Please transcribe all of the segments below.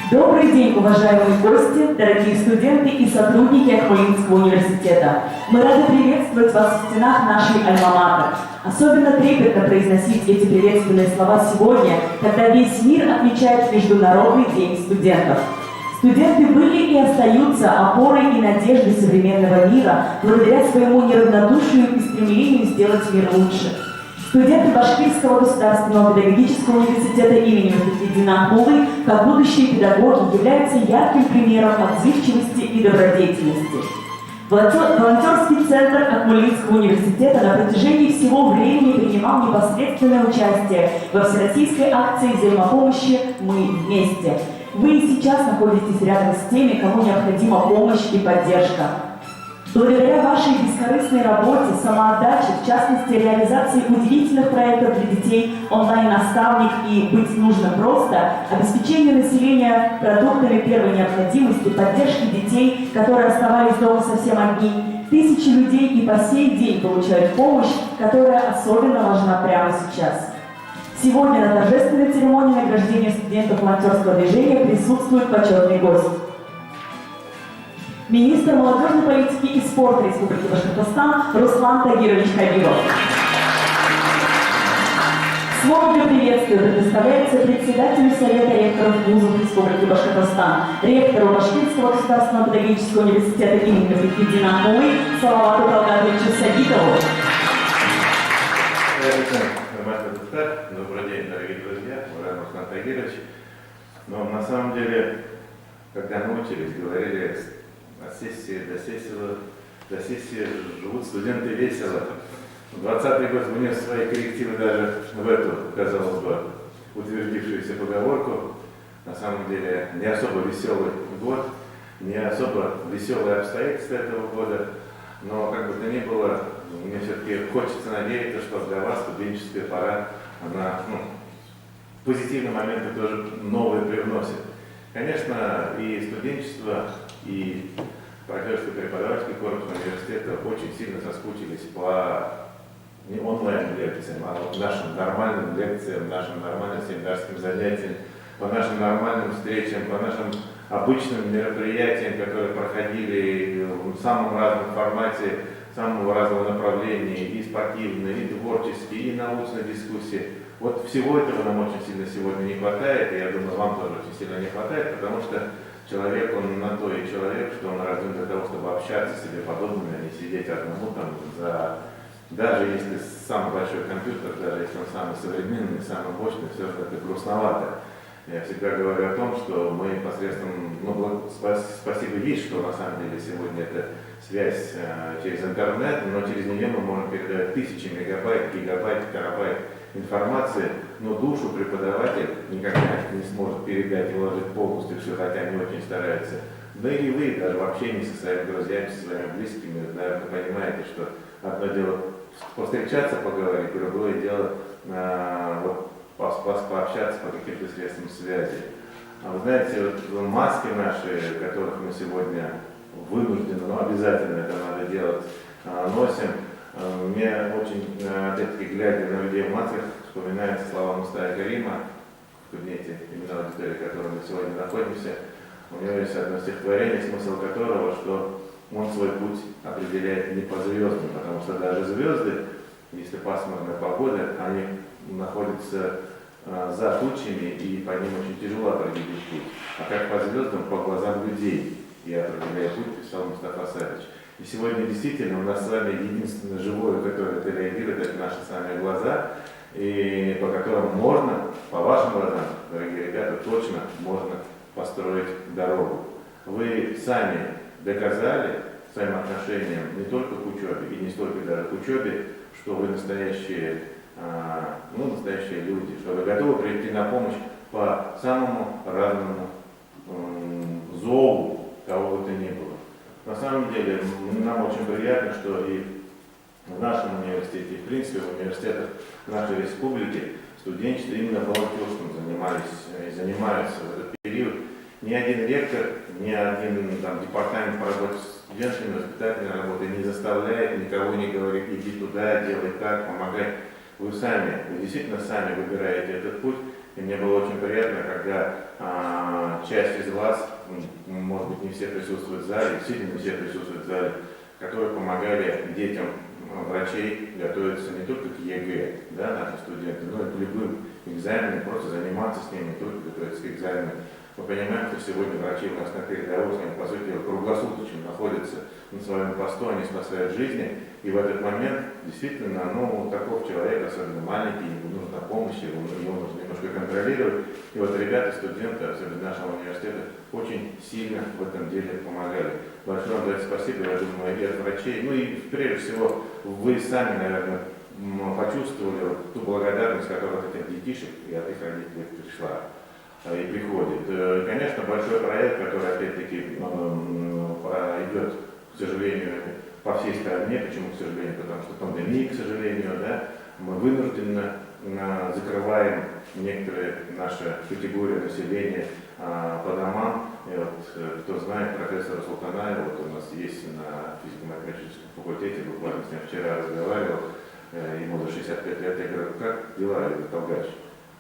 Добрый день, уважаемые гости, дорогие студенты и сотрудники Акмолинского университета. Мы рады приветствовать вас в стенах нашей альма-матер. Особенно трепетно произносить эти приветственные слова сегодня, когда весь мир отмечает Международный день студентов. Студенты были и остаются опорой и надеждой современного мира благодаря своему неравнодушию и стремлению сделать мир лучше. Студенты Башкирского государственного педагогического университета имени Мухиддина Акмуллы, как будущие педагоги, являются ярким примером отзывчивости и добродетельности. Волонтерский центр Акмолинского университета на протяжении всего времени принимал непосредственное участие во всероссийской акции взаимопомощи «Мы вместе». Вы и сейчас находитесь рядом с теми, кому необходима помощь и поддержка. Благодаря вашей бескорыстной работе, самоотдаче, в частности, реализации удивительных проектов для детей, онлайн-наставник и «Быть нужно просто», обеспечению населения продуктами первой необходимости, поддержки детей, которые оставались дома совсем одни, тысячи людей и по сей день получают помощь, которая особенно важна прямо сейчас. Сегодня на торжественной церемонии награждения студентов волонтерского движения присутствует почетный гость. Министр молодежной политики и спорта Республики Башкортостан Руслан Тагирович Хабиров. Слово для приветствия предоставляется председателю Совета ректоров вузов Республики Башкортостан, ректору Башкирского государственного педагогического университета имени Мухиддина Акмуллы Салавату Талгатовичу Сагитову. Добрый день, дорогие друзья, уважаемый Руслан Тагирович. Но на самом деле, когда мы учились, говорили, от сессии до сессии живут студенты весело. 20-й год внес свои коррективы даже в эту, казалось бы, утвердившуюся поговорку. На самом деле не особо веселый год, не особо веселые обстоятельства этого года, но как бы то ни было, мне все-таки хочется надеяться, что для вас студенческая пора, она позитивные моменты тоже новые привносит. Конечно, и студенчество, и профессорско-преподавательский корпус университета очень сильно соскучились по не онлайн-лекциям, а вот нашим нормальным лекциям, нашим нормальным семинарским занятиям, по нашим нормальным встречам, по нашим обычным мероприятиям, которые проходили в самом разном формате, самого разного направления, и спортивные, и творческие, и научные дискуссии. Вот всего этого нам очень сильно сегодня не хватает, и я думаю, вам тоже очень сильно не хватает, потому что человек, он на то и человек, что он рожден для того, чтобы общаться с себе подобными, а не сидеть одному там даже если самый большой компьютер, даже если он самый современный, самый мощный, все равно это грустновато. Я всегда говорю о том, что мы посредством, спасибо есть, что на самом деле сегодня это связь через интернет, но через нее мы можем передать тысячи мегабайт, гигабайт, терабайт информации, но душу преподаватель никогда не сможет передать и вложить полностью все, хотя они очень стараются. Да и вы даже в общении со своими друзьями, со своими близкими, наверное, понимаете, что одно дело повстречаться, поговорить, другое дело пообщаться по каким-то средствам связи. А вы знаете, вот маски наши, которых мы сегодня вынуждены, но обязательно это надо делать, носим. Мне очень, опять-таки, глядя на людей в масках, вспоминаются слова Мустафы Карима в кабинете именно аудитории, в которой мы сегодня находимся. У него есть одно стихотворение, смысл которого, что он свой путь определяет не по звездам, потому что даже звезды, если пасмурная погода, они находятся за тучами, и по ним очень тяжело определить путь. А как по звездам, по глазам людей я определяю путь, писал Мустафа Сарович. И сегодня действительно у нас с вами единственное живое, которое это реагирует, это наши сами глаза, и по которым можно, по вашим глазам, дорогие ребята, точно можно построить дорогу. Вы сами доказали своим отношением не только к учебе, и не столько даже к учебе, что вы настоящие люди, что вы готовы прийти на помощь по самому разному зову, кого бы то ни было. На самом деле, нам очень приятно, что и в нашем университете, и в принципе в университетах нашей республики студенчество именно волонтерством занимаются в этот период. Ни один ректор, ни один департамент по работе с студентами, воспитательной работой не заставляет никого не говорит, иди туда, делай так, помогай. Вы действительно сами выбираете этот путь, И мне было очень приятно, когда часть из вас, может быть, не все присутствуют в зале, действительно не все присутствуют в зале, которые помогали детям врачей готовиться не только к ЕГЭ, да, наши студенты, но и к любым экзаменам, просто заниматься с ними, не только готовиться к экзаменам. Мы понимаем, что сегодня врачи у нас на передовой, они, по сути, круглосуточно находятся на своем посту, они спасают жизни. И в этот момент действительно, такого человека, особенно маленький, ему нужна помощь, его нужно немножко контролировать. И вот ребята, студенты, особенно нашего университета, очень сильно в этом деле помогали. Большое вам спасибо, я думаю, и от врачей. И прежде всего, вы сами, наверное, почувствовали ту благодарность, которая от этих детишек и от их родителей пришла и приходит. Конечно, большой проект, который опять-таки идет, к сожалению, по всей стране. Почему, к сожалению? Потому что пандемия, к сожалению, да, мы вынужденно закрываем некоторые наши категории населения по домам. И вот, кто знает профессора Султанаева, вот у нас есть на физико-математическом факультете, буквально с ним вчера разговаривал, ему за 65 лет, я говорю, как дела, я говорю, Толгач?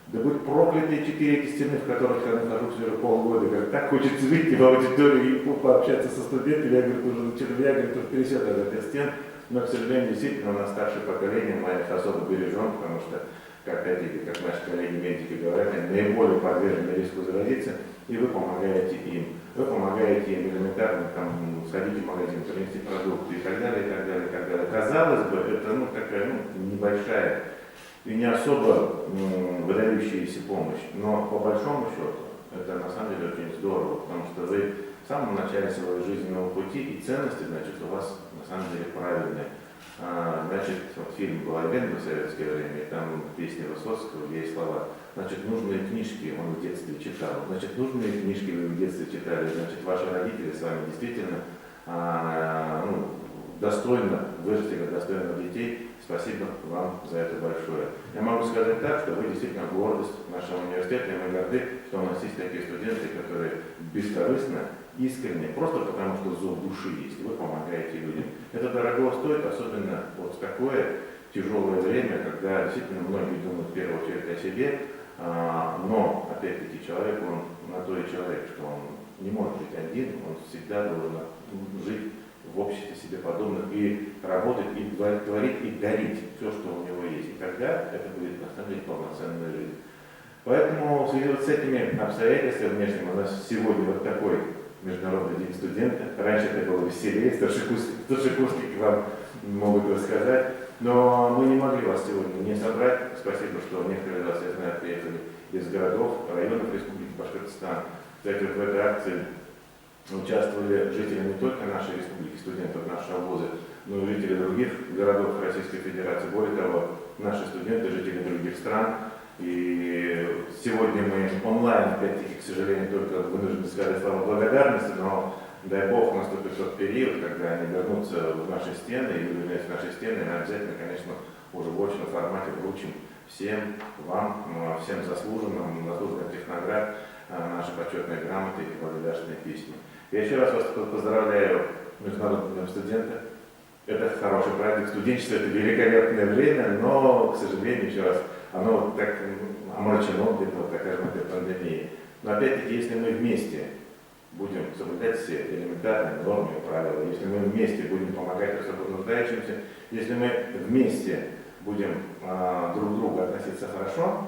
Да будь проклятые 4 эти стены, в которых я нахожусь уже полгода. Говорю, так хочется выйти в аудиторию и пообщаться со студентами. Я говорю, уже пересел от этих стен. Но, к сожалению, действительно, у нас старшее поколение, мы их особо бережем, потому что, как наши коллеги-медики говорят, они наиболее подвержены риску заразиться, и вы помогаете им. Вы помогаете им элементарно сходить в магазин, принести продукты и так далее, и так далее, и так далее. Казалось бы, это такая небольшая и не особо выдающаяся помощь, но по большому счету это на самом деле очень здорово, потому что вы в самом начале своего жизненного пути и ценности, значит, у вас на самом деле правильные. Значит, вот фильм был «Легенда» в советское время, и там песня Высоцкого, где есть слова, значит, нужные книжки он в детстве читал, значит, нужные книжки вы в детстве читали, значит, ваши родители с вами действительно достойно вырастили достойных детей. Спасибо вам за это большое. Я могу сказать так, что вы действительно гордость нашего университета, и мы горды, что у нас есть такие студенты, которые бескорыстно, искренне, просто потому что зов души есть, и вы помогаете людям. Это дорого стоит, особенно вот в такое тяжелое время, когда действительно многие думают в первую очередь о себе, но, опять-таки, человек, он на то и человек, что он не может жить один, он всегда должен жить в обществе себе подобных и работать, и творить, и дарить все, что у него есть. И тогда это будет, на самом деле, полноценная жизнь. Поэтому в связи с этими обстоятельствами внешними у нас сегодня вот такой Международный день студента. Раньше это было веселее, старшекурсники вам могут рассказать. Но мы не могли вас сегодня не собрать. Спасибо, что некоторые из вас, я знаю, приехали из городов, районов Республики Башкортостан. Кстати, вот в этой акции участвовали жители не только нашей республики, студентов нашего вуза, но и жители других городов Российской Федерации. Более того, наши студенты, жители других стран. И сегодня мы онлайн, опять-таки, к сожалению, только вынуждены сказать слова благодарности, но дай Бог наступит тот период, когда они вернутся в наши стены, и вы вернетесь в наши стены, и мы обязательно, конечно, уже в очном формате вручим всем вам, всем заслуженным техноград, наши почетные грамоты и благодарственные письма. Я еще раз вас поздравляю Международным днем студента. Это хороший праздник, студенчество это великолепное время, но, к сожалению, еще раз, оно вот так омрачено где-то вот такая пандемия. Но опять-таки, если мы вместе будем соблюдать все элементарные нормы и правила, если мы вместе будем помогать особо нуждающимся, если мы вместе будем друг к другу относиться хорошо,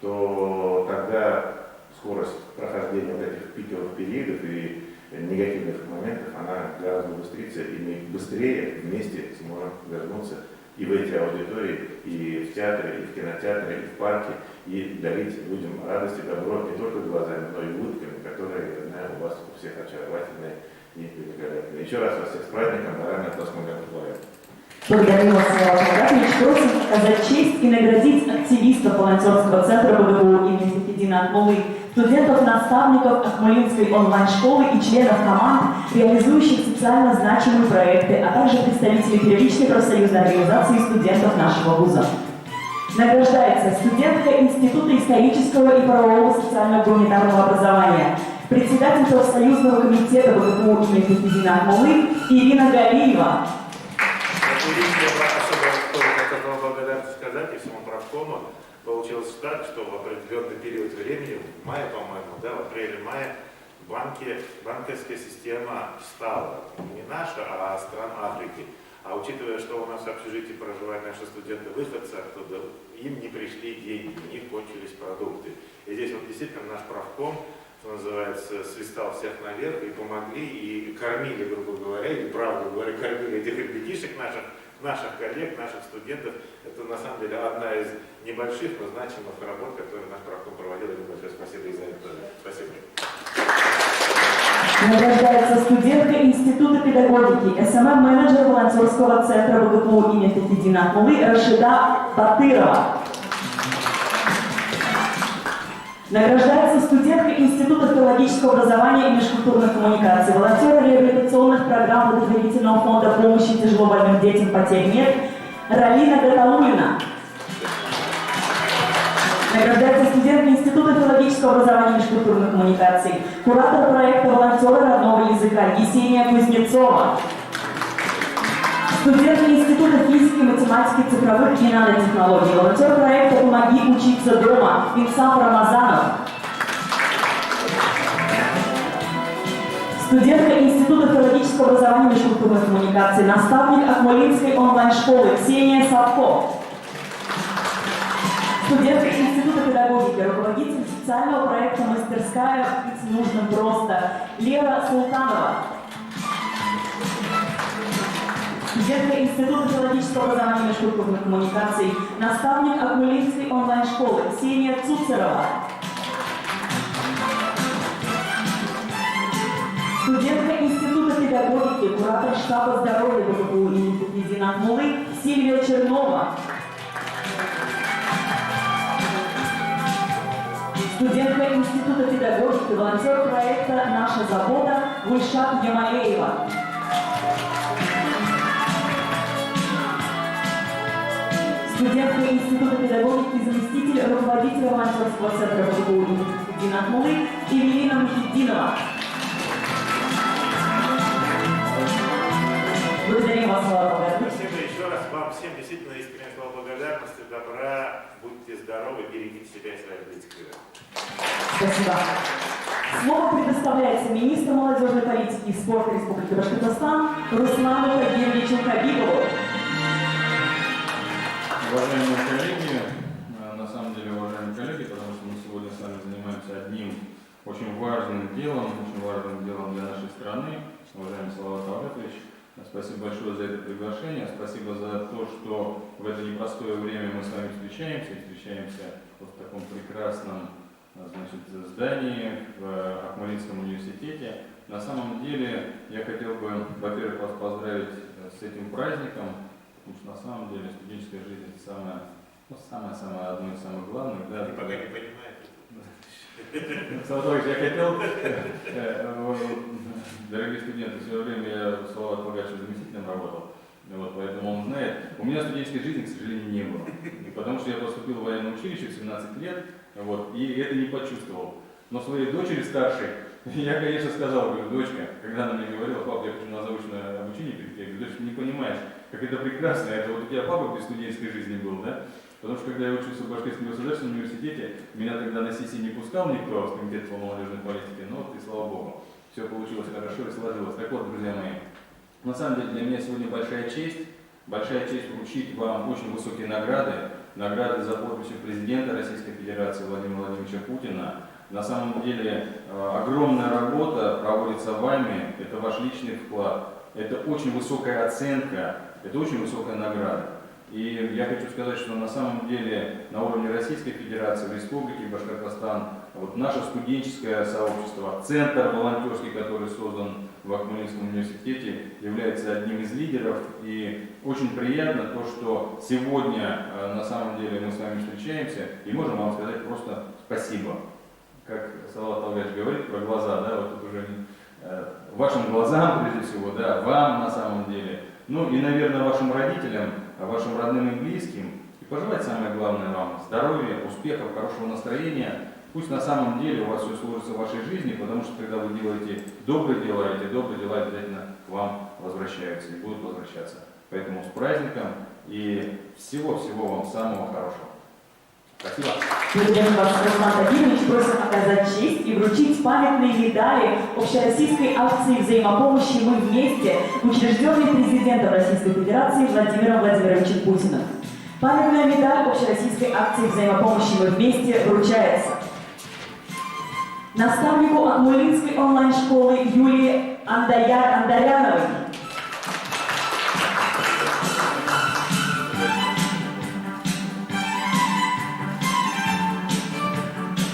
то тогда скорость прохождения вот этих пиковых периодов и негативных моментов, она гораздо быстрее, и мы быстрее вместе сможем вернуться и в эти аудитории, и в театре, и в кинотеатре, и в парке, и дарить людям радость и добро не только глазами, но и улыбками, которые, я знаю, у вас у всех очаровательные и великолепные. Еще раз вас всех с праздником, наравне от вас мы желаем. Благодарю вас, Михайлович. Просим оказать честь и наградить активистов волонтерского центра БГУ имени Сафеддина Акмуллы, студентов, наставников Акмуллинской онлайн-школы и членов команд, реализующих социально значимые проекты, а также представителей первичной профсоюзной организации студентов нашего вуза. Награждается студентка Института исторического и правового социально-гуманитарного образования, председатель профсоюзного комитета БГУ имени Сафеддина Акмуллы Ирина Галиева. Я особо хотел вам благодарность сказать и всему правкому получилось так, что в определенный период времени, в мае, по-моему, да, в апреле-мае, банковская система встала. Не наша, а стран Африки. А учитывая, что у нас в общежитии проживают наши студенты-выходцы оттуда, им не пришли деньги, у них кончились продукты. И здесь вот действительно наш правком, что называется, свистал всех наверх и помогли, и кормили, грубо говоря, или правду говоря, кормили этих ребятишек наших коллег, наших студентов. Это на самом деле одна из небольших, но значимых работ, которые наш правком проводил. И большое спасибо и за это. Спасибо. Награждается студентка Института педагогики, СММ-менеджер волонтерского центра ВГПУ имени Фахиддина Ахмулы Рашида Батырова. Награждается студентка Института филологического образования и межкультурных коммуникаций, волонтер реабилитационных программ благотворительного фонда помощи тяжелобольным детям потерь нет Ралина Гатаулина. Награждается студентка Института филологического образования и межкультурных коммуникаций, куратор проекта «Волонтеры родного языка» Есения Кузнецова. Студентка Института физики, математики, цифровых и нанотехнологий, волонтер проекта «Помоги учиться дома» Инсаф Рамазанов. Студентка Института филологического образования и межкультурных коммуникаций, наставник Акмолинской онлайн-школы Ксения Савко. Студентка Института педагогики, руководитель социального проекта «Мастерская. Быть нужным просто» Лера Султанова. Студентка Института филологического образования и межкультурных коммуникаций, наставник Акмолинской онлайн-школы Ксения Цуцерова. Студентка Института педагогики, куратор штаба здоровья ВГПУ имени Фахиддина Ахмулы Сильвия Чернова. Студентка Института педагогики, волонтер проекта «Наша забота» Гульшат Ямалеева. Студентка Института педагогики, заместитель руководителя волонтерского центра ВГПУ имени Фахиддина Ахмулы Эвелина Мухиддинова. Благодарим вас, слава благодарности. Спасибо еще раз вам всем, действительно искренне слова благодарности, добра, будьте здоровы, берегите себя и своих близких. Спасибо. Слово предоставляется министру молодежной политики и спорта Республики Башкортостан Руслану Тагировичу Хабибову. Уважаемые коллеги, на самом деле уважаемые коллеги, потому что мы сегодня с вами занимаемся одним очень важным делом для нашей страны. Уважаемый Салават Талгатович, спасибо большое за это приглашение, спасибо за то, что в это непростое время мы с вами встречаемся вот в таком прекрасном, значит, здании в Акмолинском университете. На самом деле я хотел бы, во-первых, вас поздравить с этим праздником, потому что на самом деле студенческая жизнь это самое одно из самых главных. Да, Вы пока не понимаете. Салават, я хотел, дорогие студенты, в свое время я с Салаватом Погачевым заместителем работал, вот, поэтому он знает. У меня студенческой жизни, к сожалению, не было, потому что я поступил в военное училище в 17 лет, вот, и это не почувствовал. Но своей дочери старшей я, конечно, сказал, говорю, дочка, когда она мне говорила, папа, я хочу на заочное обучение перейти, я говорю, дочка, не понимаешь, как это прекрасно, это вот у тебя папа без студенческой жизни был, да? Потому что когда я учился в Башкирском государственном университете, меня тогда на сессии не пускал никто с комитета по молодежной политике, но вот и слава богу, все получилось хорошо и сложилось. Так вот, друзья мои, на самом деле для меня сегодня большая честь вручить вам очень высокие награды за подписью президента Российской Федерации Владимира Владимировича Путина. На самом деле огромная работа проводится вами, это ваш личный вклад, это очень высокая оценка, это очень высокая награда. И я хочу сказать, что на самом деле на уровне Российской Федерации, в Республике Башкортостан, вот наше студенческое сообщество, центр волонтерский, который создан в Акмолинском университете, является одним из лидеров. И очень приятно то, что сегодня на самом деле мы с вами встречаемся и можем вам сказать просто спасибо. Как Салават Талгатович говорит про глаза, да, вот тут уже вашим глазам прежде всего, да, вам на самом деле, ну и, наверное, вашим родителям, вашим родным и близким. И пожелать самое главное вам здоровья, успехов, хорошего настроения. Пусть на самом деле у вас все сложится в вашей жизни, потому что когда вы делаете добрые дела, эти добрые дела обязательно к вам возвращаются и будут возвращаться. Поэтому с праздником и всего-всего вам самого хорошего. Спасибо. Благодарим вас, Руслан Тагирович, просим оказать честь и вручить памятные медали общероссийской акции взаимопомощи «Мы вместе», учрежденной президентом Российской Федерации Владимиром Владимировичем Путиным. Памятная медаль общероссийской акции взаимопомощи «Мы вместе» вручается наставнику Акмулинской онлайн-школы Юлии Андаряновой,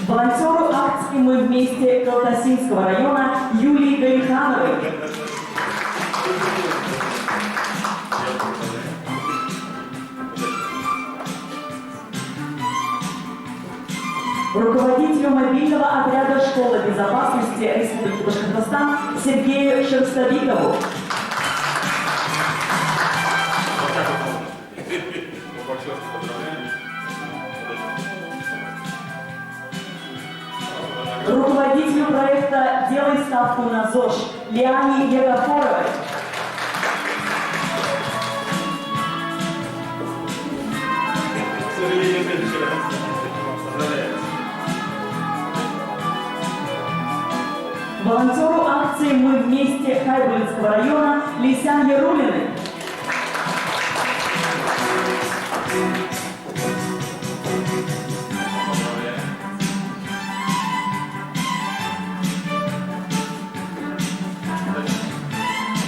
волонтеру акции «Мы вместе» Калтасинского района Юлии Галихановой, руководителю мобильного отряда школы безопасности Республики Башкортостан Сергею Шерстобикову, руководителю проекта «Делай ставку на ЗОЖ» Лиане Егофоровой, волонтеру акции «Мы вместе» Хайбулинского района Лисян Ярулиной,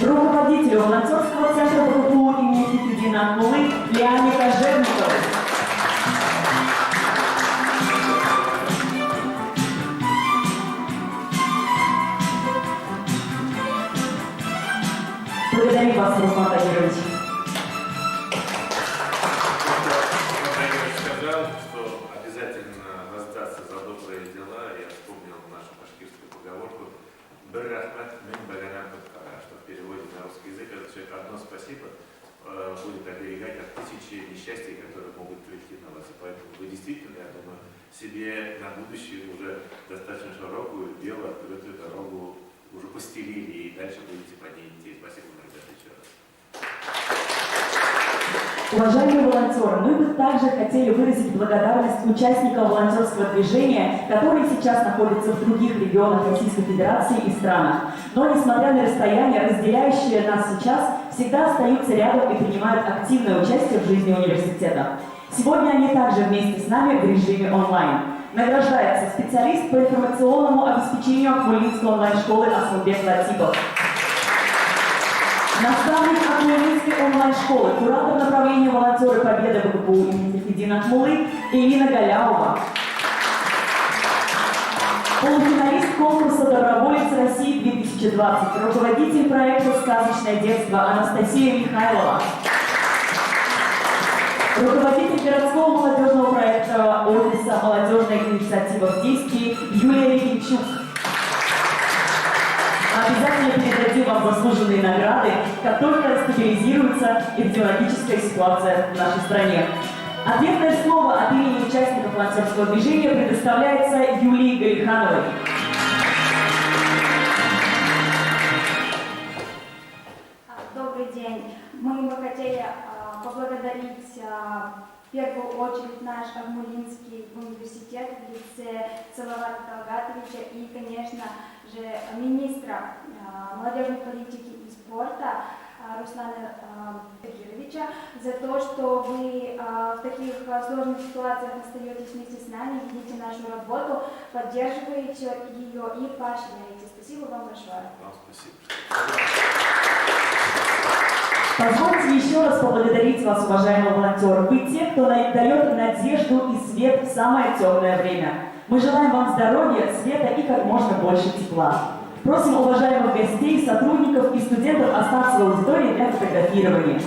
руководителю волонтерского центра БГПУ имени Фихриддина Акмулы Лиане Кожевниковой, благодарим вас, Руслан Тагирович. Сказал, что обязательно воздастся за добрые дела. Я вспомнил нашу башкирскую поговорку «Бір рахмат мин баганам туткара», что в переводе на русский язык означает «одно спасибо» будет оберегать от тысячи несчастий, которые могут прийти на вас. И поэтому вы действительно, я думаю, себе на будущее уже достаточно широкую, белую, открытую дорогу уже постелили и дальше будете по ней идти. Спасибо вам, ребята, еще раз. Уважаемые волонтеры, мы бы также хотели выразить благодарность участникам волонтерского движения, которые сейчас находятся в других регионах Российской Федерации и странах. Но, несмотря на расстояние, разделяющее нас сейчас, всегда остаются рядом и принимают активное участие в жизни университета. Сегодня они также вместе с нами в режиме онлайн. Награждается специалист по информационному обеспечению Акмулинской онлайн-школы Асылбек Латипов, наставник Акмулинской онлайн-школы, куратор направления волонтеры Победы БГПУ имени Фихриддина Акмулы Элина Галяова, полуфиналист конкурса «Доброволец России-2020», руководитель проекта «Сказочное детство» Анастасия Михайлова, руководитель городского молодежного проекта офиса «Молодежная инициатива в действии» Юлия Регенчук. Обязательно передадим вам заслуженные награды, как только стабилизируется эпидемиологическая ситуация в нашей стране. Ответное слово от имени участников волонтерского движения предоставляется Юлии Галихановой. Добрый день. Мы бы хотели поблагодарить в первую очередь наш Акмулинский университет в лице Салавата Талгатовича и, конечно же, министра молодежной политики и спорта Руслана Тагировича за то, что вы в таких сложных ситуациях остаетесь вместе с нами, видите нашу работу, поддерживаете ее и поощряете. Спасибо вам большое. Вам спасибо. Позвольте еще раз поблагодарить вас, уважаемые волонтеры. Вы те, кто дает надежду и свет в самое темное время. Мы желаем вам здоровья, света и как можно больше тепла. Просим уважаемых гостей, сотрудников и студентов остаться в аудитории для фотографирования.